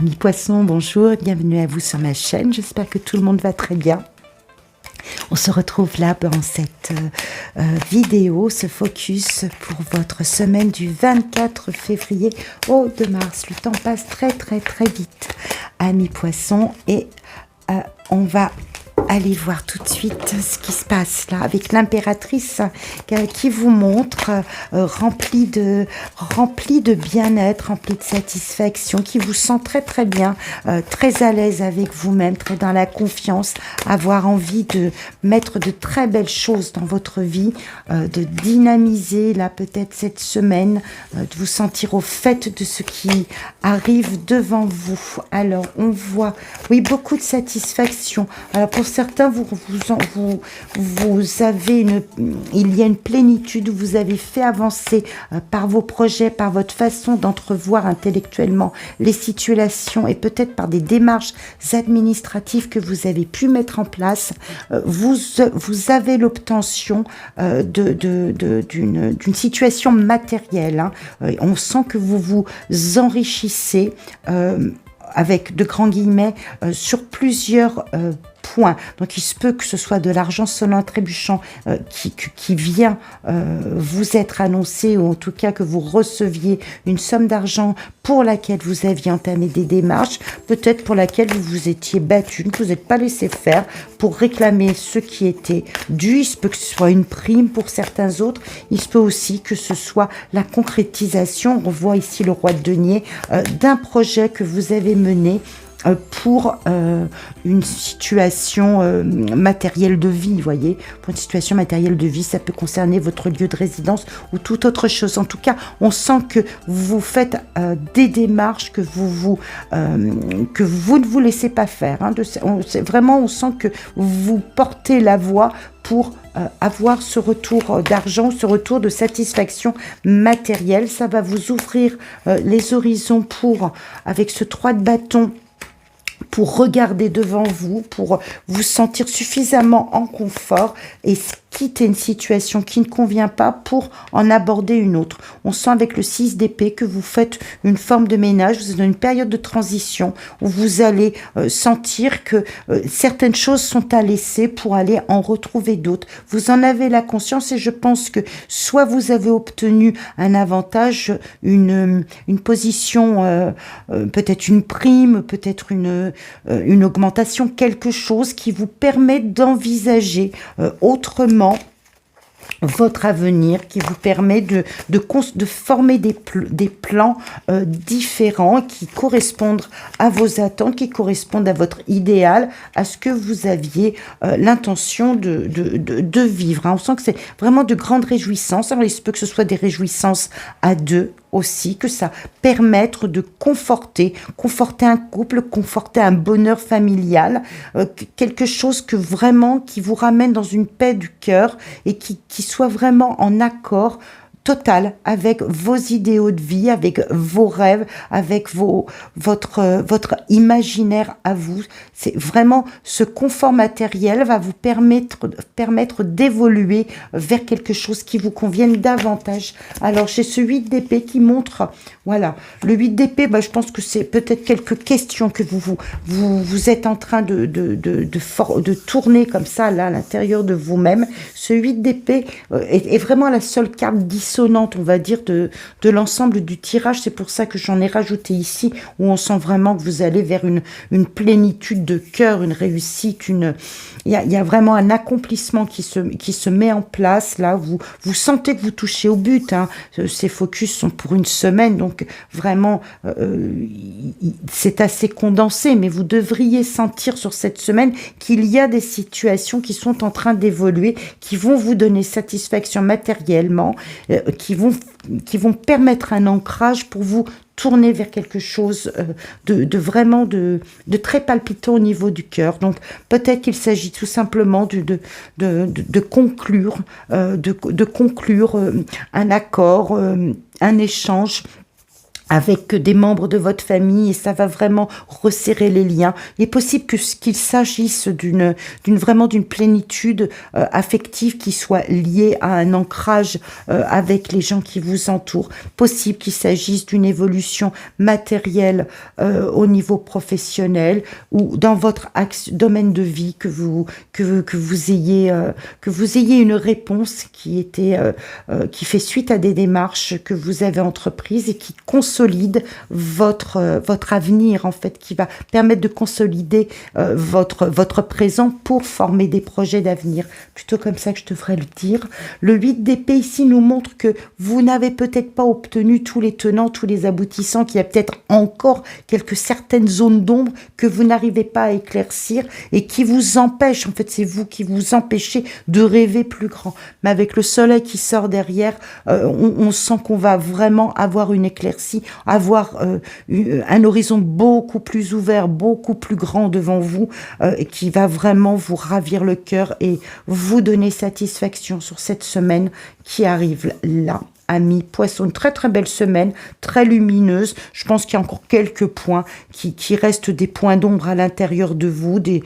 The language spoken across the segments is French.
Amis poissons, bonjour et bienvenue à vous sur ma chaîne. J'espère que tout le monde va très bien. On se retrouve là dans cette vidéo, ce focus pour votre semaine du 24 février au 2 mars. Le temps passe très vite, amis poissons, et on va aller voir tout de suite ce qui se passe là avec l'impératrice qui vous montre remplie de bien-être, remplie de satisfaction, qui vous sent très bien, très à l'aise avec vous-même, très dans la confiance, avoir envie de mettre de très belles choses dans votre vie, de dynamiser là peut-être cette semaine, de vous sentir au fait de ce qui arrive devant vous. Alors on voit, oui, beaucoup de satisfaction. Alors pour certains, vous avez il y a une plénitude, vous avez fait avancer par vos projets, par votre façon d'entrevoir intellectuellement les situations et peut-être par des démarches administratives que vous avez pu mettre en place. Vous avez l'obtention d'une situation matérielle. Hein. On sent que vous vous enrichissez avec de grands guillemets sur plusieurs points. Donc il se peut que ce soit de l'argent sonnant et trébuchant qui vient vous être annoncé, ou en tout cas que vous receviez une somme d'argent pour laquelle vous aviez entamé des démarches, peut-être pour laquelle vous vous étiez battu, que vous n'êtes pas laissé faire pour réclamer ce qui était dû. Il se peut que ce soit une prime pour certains autres, il se peut aussi que ce soit la concrétisation, on voit ici le roi de denier, d'un projet que vous avez mené pour une situation matérielle de vie, vous voyez. Pour une situation matérielle de vie, ça peut concerner votre lieu de résidence ou toute autre chose. En tout cas, on sent que vous faites des démarches, que vous ne vous laissez pas faire. Hein, vraiment, on sent que vous portez la voix pour avoir ce retour d'argent, ce retour de satisfaction matérielle. Ça va vous ouvrir les horizons avec ce 3 de bâton, pour regarder devant vous, pour vous sentir suffisamment en confort et quitter une situation qui ne convient pas pour en aborder une autre. On sent avec le 6 d'épée que vous faites une forme de ménage, vous êtes dans une période de transition où vous allez sentir que certaines choses sont à laisser pour aller en retrouver d'autres. Vous en avez la conscience et je pense que soit vous avez obtenu un avantage, une position, peut-être une prime, peut-être une augmentation, quelque chose qui vous permet d'envisager autrement votre avenir, qui vous permet de former des plans différents qui correspondent à vos attentes, qui correspondent à votre idéal, à ce que vous aviez l'intention de vivre. Hein. On sent que c'est vraiment de grandes réjouissances. Alors, il se peut que ce soit des réjouissances à deux aussi, que ça permette de conforter un couple, conforter un bonheur familial, quelque chose que vraiment qui vous ramène dans une paix du cœur et qui soit vraiment en accord total avec vos idéaux de vie, avec vos rêves, avec votre imaginaire à vous. C'est vraiment ce confort matériel va vous permettre d'évoluer vers quelque chose qui vous convienne davantage. Alors j'ai ce 8 d'épée qui montre, voilà, le 8 d'épée, je pense que c'est peut-être quelques questions que vous êtes en train de tourner comme ça là à l'intérieur de vous-même. Ce 8 d'épée est vraiment la seule carte dissonante, on va dire, de l'ensemble du tirage. C'est pour ça que j'en ai rajouté ici, où on sent vraiment que vous allez vers une plénitude de cœur, une réussite, il y a vraiment un accomplissement qui se met en place. Là, vous sentez que vous touchez au but. Hein. Ces focus sont pour une semaine, donc vraiment, c'est assez condensé, mais vous devriez sentir sur cette semaine qu'il y a des situations qui sont en train d'évoluer, qui vont vous donner satisfaction matériellement, qui vont permettre un ancrage pour vous tourner vers quelque chose vraiment de très palpitant au niveau du cœur. Donc peut-être qu'il s'agit tout simplement de conclure un accord, un échange avec des membres de votre famille et ça va vraiment resserrer les liens. Il est possible qu'il s'agisse vraiment d'une plénitude affective qui soit liée à un ancrage avec les gens qui vous entourent. Possible qu'il s'agisse d'une évolution matérielle au niveau professionnel ou dans votre domaine de vie que vous ayez une réponse qui fait suite à des démarches que vous avez entreprises et qui consolide votre avenir, en fait, qui va permettre de consolider votre présent pour former des projets d'avenir. Plutôt comme ça que je devrais le dire. Le 8 d'épée ici nous montre que vous n'avez peut-être pas obtenu tous les tenants, tous les aboutissants, qu'il y a peut-être encore certaines zones d'ombre que vous n'arrivez pas à éclaircir et qui vous empêchent, en fait, c'est vous qui vous empêchez de rêver plus grand. Mais avec le soleil qui sort derrière, on sent qu'on va vraiment avoir une éclaircie, avoir un horizon beaucoup plus ouvert, beaucoup plus grand devant vous, qui va vraiment vous ravir le cœur et vous donner satisfaction sur cette semaine qui arrive là. Amis Poissons, une très très belle semaine, très lumineuse. Je pense qu'il y a encore quelques points qui restent des points d'ombre à l'intérieur de vous, des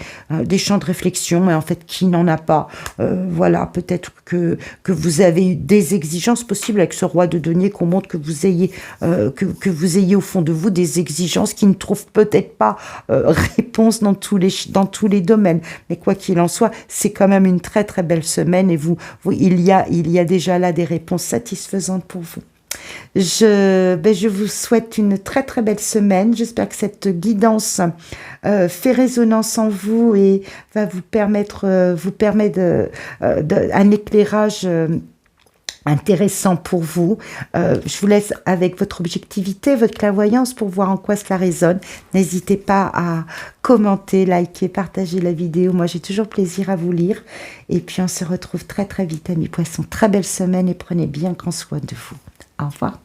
champs de réflexion, mais en fait, qui n'en a pas. Voilà, peut-être que vous avez eu des exigences possibles avec ce roi de denier qu'on montre que vous ayez au fond de vous des exigences qui ne trouvent peut-être pas réponse dans tous les domaines. Mais quoi qu'il en soit, c'est quand même une très très belle semaine et il y a déjà là des réponses satisfaisantes pour vous. Je vous souhaite une très très belle semaine. J'espère que cette guidance fait résonance en vous et va vous permettre un éclairage intéressant pour vous. Je vous laisse avec votre objectivité, votre clairvoyance pour voir en quoi cela résonne. N'hésitez pas à commenter, liker, partager la vidéo. Moi, j'ai toujours plaisir à vous lire. Et puis, on se retrouve très très vite, amis Poissons. Très belle semaine et prenez bien grand soin de vous. Au revoir.